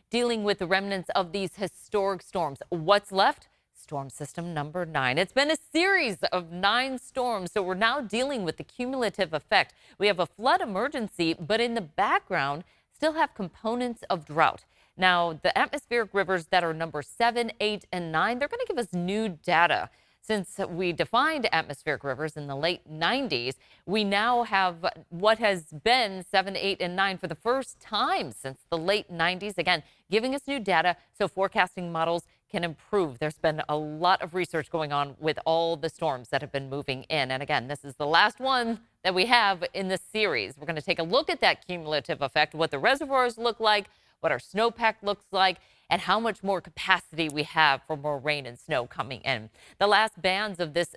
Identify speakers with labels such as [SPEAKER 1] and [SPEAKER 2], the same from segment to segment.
[SPEAKER 1] dealing with the remnants of these historic storms. What's left? Storm system number 9. It's been a series of 9 storms, so we're now dealing with the cumulative effect. We have a flood emergency, but in the background, still have components of drought. Now, the atmospheric rivers that are number 7, 8, and 9, they're going to give us new data. Since we defined atmospheric rivers in the late 90s, we now have what has been 7, 8, and 9 for the first time since the late 90s. Again, giving us new data so forecasting models can improve. There's been a lot of research going on with all the storms that have been moving in. And again, this is the last one that we have in this series. We're going to take a look at that cumulative effect, what the reservoirs look like, what our snowpack looks like, and how much more capacity we have for more rain and snow coming in. The last bands of this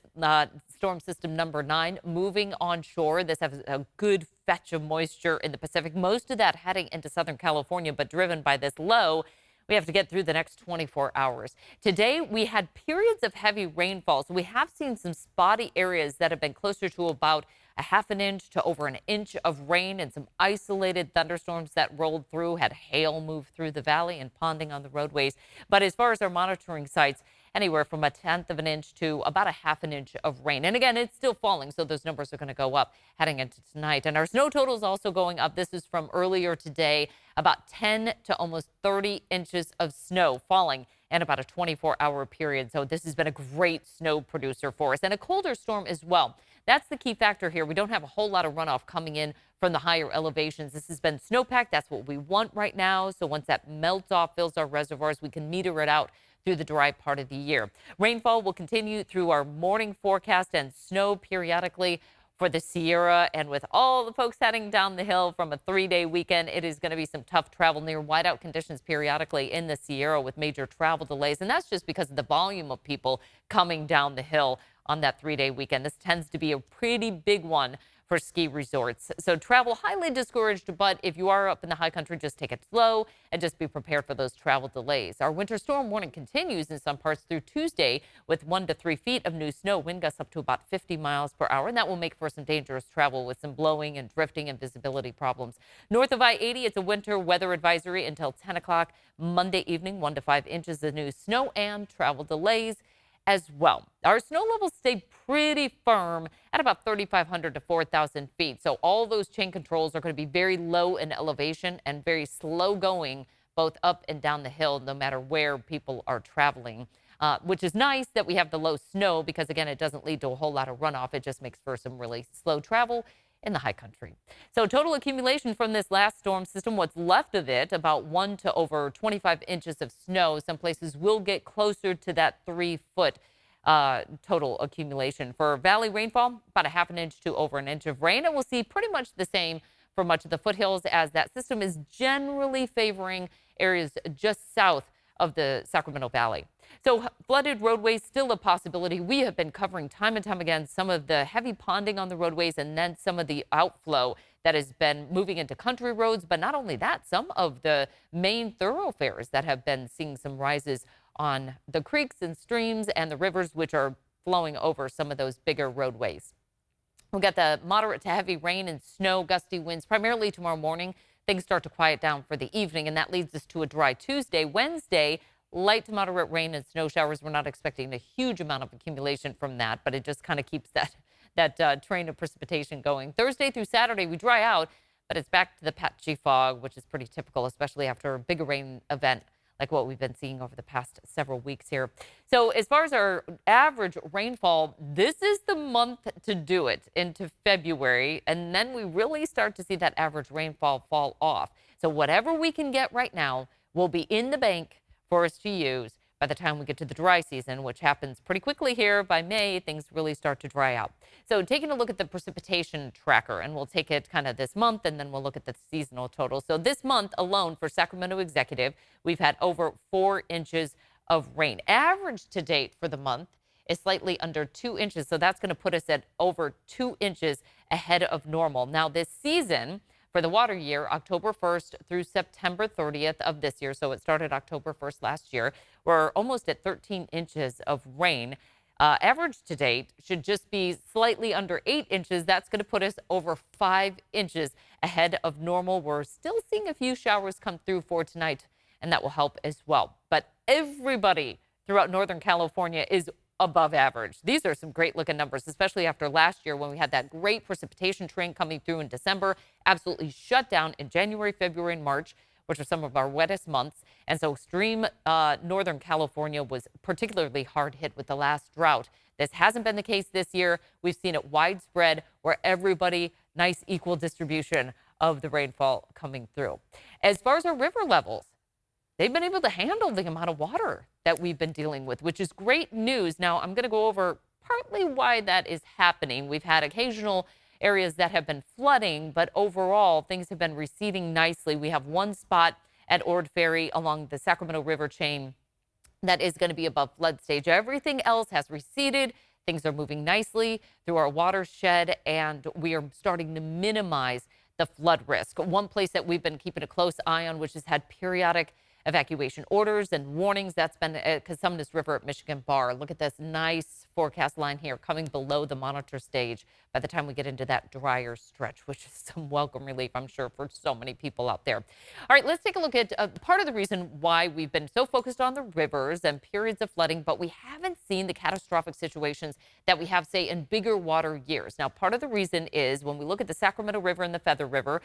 [SPEAKER 1] storm system number 9 moving onshore. This has a good fetch of moisture in the Pacific. Most of that heading into Southern California, but driven by this low. We have to get through the next 24 hours. Today, we had periods of heavy rainfall. So we have seen some spotty areas that have been closer to about a half an inch to over an inch of rain, and some isolated thunderstorms that rolled through, had hail move through the valley and ponding on the roadways. But as far as our monitoring sites, anywhere from a tenth of an inch to about a half an inch of rain. And again, it's still falling, so those numbers are going to go up heading into tonight. And our snow total is also going up. This is from earlier today, about 10 to almost 30 inches of snow falling in about a 24-hour period. So this has been a great snow producer for us, and a colder storm as well. That's the key factor here. We don't have a whole lot of runoff coming in from the higher elevations. This has been snowpack. That's what we want right now. So once that melts off, fills our reservoirs, we can meter it out through the dry part of the year. Rainfall will continue through our morning forecast, and snow periodically for the Sierra. And with all the folks heading down the hill from a 3-day weekend, it is going to be some tough travel near whiteout conditions periodically in the Sierra with major travel delays. And that's just because of the volume of people coming down the hill on that 3-day weekend. This tends to be a pretty big one for ski resorts. So travel highly discouraged, but if you are up in the high country, just take it slow and just be prepared for those travel delays. Our winter storm warning continues in some parts through Tuesday with 1 to 3 feet of new snow, wind gusts up to about 50 miles per hour. And that will make for some dangerous travel with some blowing and drifting and visibility problems. North of I-80, it's a winter weather advisory until 10 o'clock Monday evening, 1 to 5 inches of new snow and travel delays as well. Our snow levels stay pretty firm at about 3,500 to 4,000 feet. So all those chain controls are going to be very low in elevation and very slow going both up and down the hill, no matter where people are traveling, which is nice that we have the low snow because, again, it doesn't lead to a whole lot of runoff. It just makes for some really slow travel in the high country. So total accumulation from this last storm system, what's left of it, about 1 to over 25 inches of snow. Some places will get closer to that 3-foot total accumulation. For valley rainfall, about a half an inch to over an inch of rain. And we'll see pretty much the same for much of the foothills, as that system is generally favoring areas just south of the Sacramento Valley. So flooded roadways still a possibility. We have been covering time and time again some of the heavy ponding on the roadways, and then some of the outflow that has been moving into country roads. But not only that, some of the main thoroughfares that have been seeing some rises on the creeks and streams and the rivers, which are flowing over some of those bigger roadways. We've got the moderate to heavy rain and snow, gusty winds primarily tomorrow morning. Things start to quiet down for the evening, and that leads us to a dry Tuesday. Wednesday, light to moderate rain and snow showers. We're not expecting a huge amount of accumulation from that, but it just kind of keeps that train of precipitation going. Thursday through Saturday, we dry out, but it's back to the patchy fog, which is pretty typical, especially after a bigger rain event like what we've been seeing over the past several weeks here. So as far as our average rainfall, this is the month to do it into February. And then we really start to see that average rainfall fall off. So whatever we can get right now will be in the bank for us to use by the time we get to the dry season, which happens pretty quickly here. By May, things really start to dry out. So taking a look at the precipitation tracker, and we'll take it kind of this month, and then we'll look at the seasonal total. So this month alone for Sacramento Executive, we've had over 4 inches of rain. Average to date for the month is slightly under 2 inches. So that's going to put us at over 2 inches ahead of normal. Now this season, for the water year, October 1st through September 30th of this year, so it started October 1st last year, we're almost at 13 inches of rain. Average to date should just be slightly under 8 inches. That's going to put us over 5 inches ahead of normal. We're still seeing a few showers come through for tonight and that will help as well. But everybody throughout Northern California is above average. These are some great looking numbers, especially after last year when we had that great precipitation train coming through in December, absolutely shut down in January, February, and March, which are some of our wettest months. And so extreme Northern California was particularly hard hit with the last drought. This hasn't been the case this year. We've seen it widespread where everybody, nice equal distribution of the rainfall coming through. As far as our river levels, they've been able to handle the amount of water that we've been dealing with, which is great news. Now, I'm going to go over partly why that is happening. We've had occasional areas that have been flooding, but overall, things have been receding nicely. We have one spot at Ord Ferry along the Sacramento River chain that is going to be above flood stage. Everything else has receded. Things are moving nicely through our watershed, and we are starting to minimize the flood risk. One place that we've been keeping a close eye on, which has had periodic evacuation orders and warnings, that's been Cosumnes River at Michigan Bar. Look at this nice forecast line here coming below the monitor stage by the time we get into that drier stretch, which is some welcome relief, I'm sure, for so many people out there. All right, let's take a look at part of the reason why we've been so focused on the rivers and periods of flooding, but we haven't seen the catastrophic situations that we have, say, in bigger water years. Now, part of the reason is when we look at the Sacramento River and the Feather River,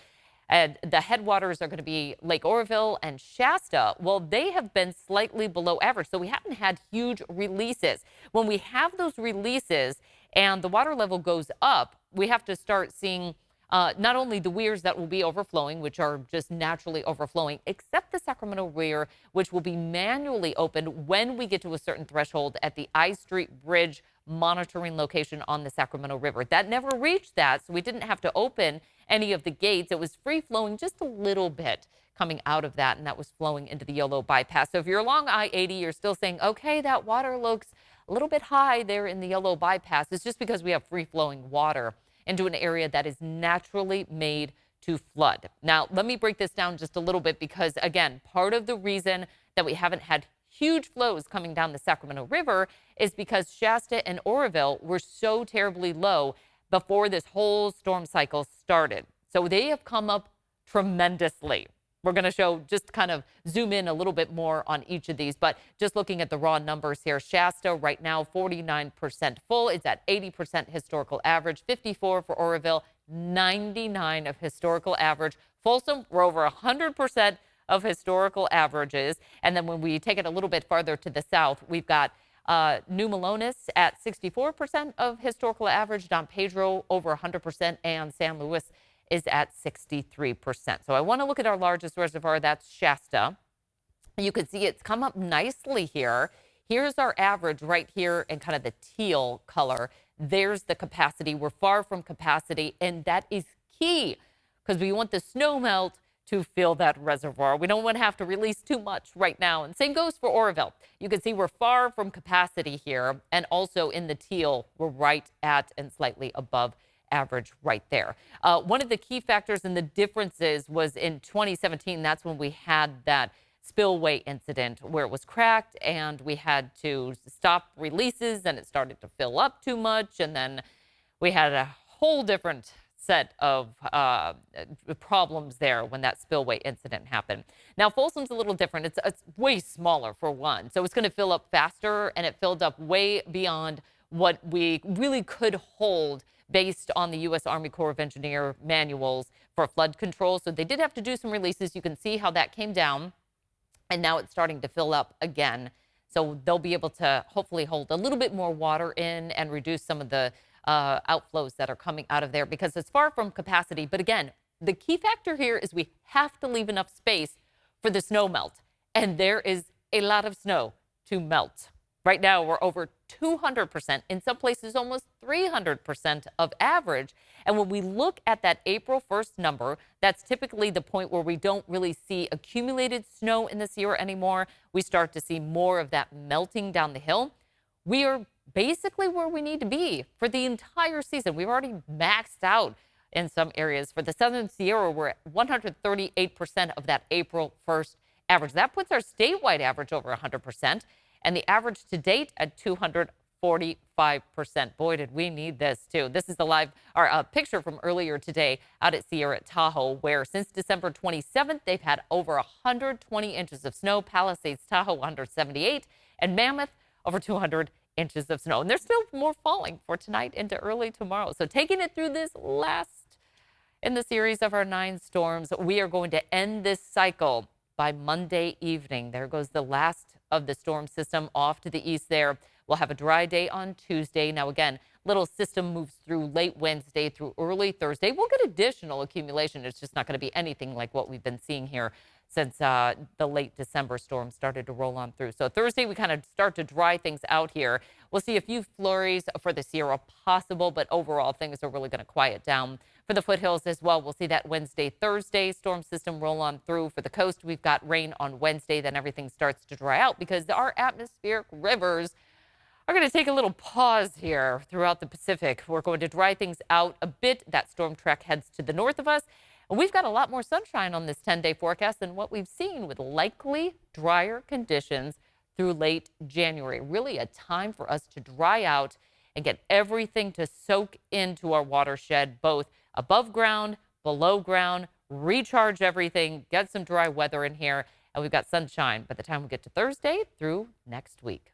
[SPEAKER 1] and the headwaters are going to be Lake Oroville and Shasta. Well, they have been slightly below average, so we haven't had huge releases. When we have those releases and the water level goes up, we have to start seeing not only the weirs that will be overflowing, which are just naturally overflowing, except the Sacramento Weir, which will be manually opened when we get to a certain threshold at the I Street Bridge monitoring location on the Sacramento River. That never reached that, so we didn't have to open any of the gates. It was free flowing just a little bit coming out of that, and that was flowing into the Yolo bypass. So if you're along I-80, you're still saying, okay, that water looks a little bit high there in the Yolo bypass. It's just because we have free flowing water into an area that is naturally made to flood. Now, let me break this down just a little bit because, again, part of the reason that we haven't had huge flows coming down the Sacramento River is because Shasta and Oroville were so terribly low before this whole storm cycle started. So they have come up tremendously. We're going to show, just kind of zoom in a little bit more on each of these, but just looking at the raw numbers here, Shasta right now 49% full. It's at 80% historical average, 54 for Oroville, 99 of historical average. Folsom, we're over 100% of historical averages. And then when we take it a little bit farther to the south, we've got New Melones at 64% of historical average, Don Pedro over 100%, and San Luis is at 63%. So I want to look at our largest reservoir, that's Shasta. You can see it's come up nicely here. Here's our average right here in kind of the teal color. There's the capacity. We're far from capacity, and that is key because we want the snow melt to fill that reservoir. We don't want to have to release too much right now. And same goes for Oroville. You can see we're far from capacity here. And also in the teal, we're right at and slightly above average right there. One of the key factors in the differences was in 2017. That's when we had that spillway incident where it was cracked and we had to stop releases and it started to fill up too much. And then we had a whole different set of problems there when that spillway incident happened. Now, Folsom's a little different. It's way smaller for one. So it's going to fill up faster, and it filled up way beyond what we really could hold based on the U.S. Army Corps of Engineer manuals for flood control. So they did have to do some releases. You can see how that came down, and now it's starting to fill up again. So they'll be able to hopefully hold a little bit more water in and reduce some of the outflows that are coming out of there because it's far from capacity. But again, the key factor here is we have to leave enough space for the snow melt. And there is a lot of snow to melt. Right now, we're over 200%, in some places almost 300% of average. And when we look at that April 1st number, that's typically the point where we don't really see accumulated snow in the Sierra anymore. We start to see more of that melting down the hill. We are basically where we need to be for the entire season. We've already maxed out in some areas. For the Southern Sierra, we're at 138% of that April 1st average. That puts our statewide average over 100%, and the average to date at 204%. 45%. Boy, did we need this too. This is the live or a picture from earlier today out at Sierra at Tahoe, where since December 27th, they've had over 120 inches of snow. Palisades, Tahoe, 178, and Mammoth, over 200 inches of snow. And there's still more falling for tonight into early tomorrow. So taking it through this last in the series of our 9 storms, we are going to end this cycle by Monday evening. There goes the last of the storm system off to the east there. We'll have a dry day on Tuesday. Now, again, little system moves through late Wednesday through early Thursday. We'll get additional accumulation. It's just not going to be anything like what we've been seeing here since the late December storm started to roll on through. So Thursday, we kind of start to dry things out here. We'll see a few flurries for the Sierra possible, but overall, things are really going to quiet down. For the foothills as well, we'll see that Wednesday, Thursday storm system roll on through. For the coast, we've got rain on Wednesday. Then everything starts to dry out because our atmospheric rivers are going to take a little pause here throughout the Pacific. We're going to dry things out a bit. That storm track heads to the north of us. And we've got a lot more sunshine on this 10-day forecast than what we've seen, with likely drier conditions through late January. Really a time for us to dry out and get everything to soak into our watershed, both above ground, below ground, recharge everything, get some dry weather in here, and we've got sunshine by the time we get to Thursday through next week.